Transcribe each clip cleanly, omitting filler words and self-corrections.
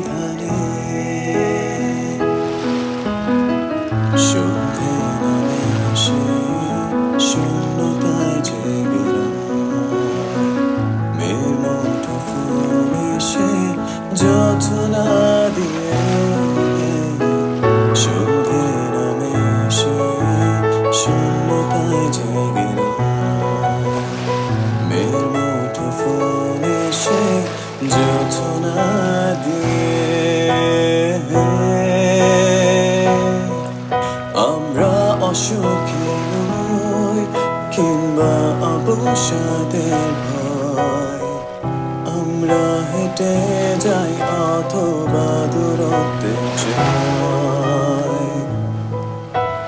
ধানে সন্ধে নামে আসে শূন্যতায় জেগে মেয়ের মুঠো ফুল এসে যথনা দিয়ে সন্ধে নামে আসে শূন্যতায় জেগে মেয়ের মুঠো ফুল এসে যথনা দিয়ে আমরা অসুখী নই কিংবা অবসাদের ভয় আমরা হেঁটে যাই অথবা দূরত্বে যাই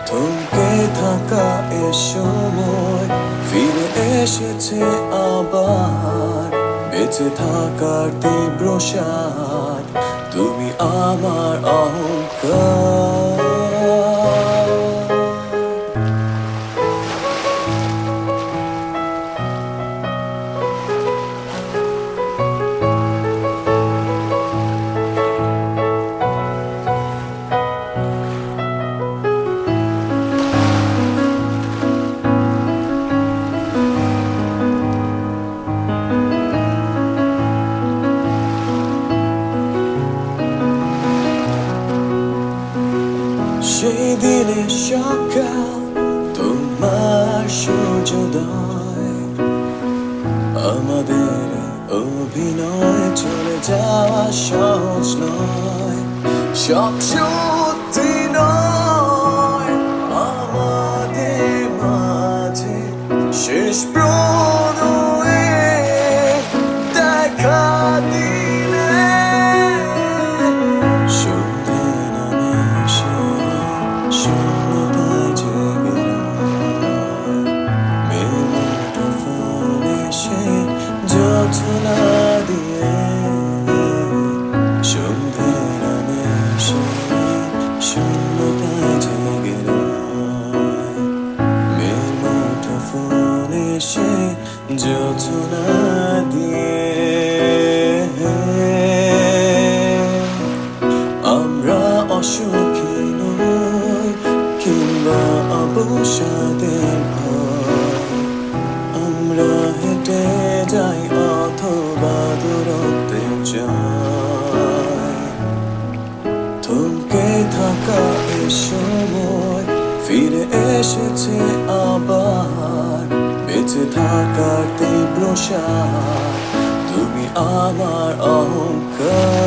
থমকে থাকা এ সময় ফিরে এসেছে আবার বেঁচে থাকার তীব্র স্বাদ তুমি আমার অহংকার সেই দিনের সকাল তোমার সূর্যোদয় আমাদের অভিনয় চলে যাওয়া সহজ নয় সব সত্যি নয় আমাদের মাঝে শেষ প্রণয়ে দেখা দিলে সন্ধে নামে এসে শূন্যতায় জেগে মেয়ের মুঠো ফুল এসে যথনা দিয়ে সন্ধে নামে এসে শূন্যতায় জেগে মেয়ের মুঠো ফুল এসে যথনা দিয়ে আমরা অসুখী নই কিংবা অবসাদের ভয় আমরা হেঁটে যাই অথবা দূরত্বে যাই থমকে থাকা এ সময় ফিরে এসেছে আবার বেঁচে থাকার তীব্র স্বাদ তুমি আমার অহংকার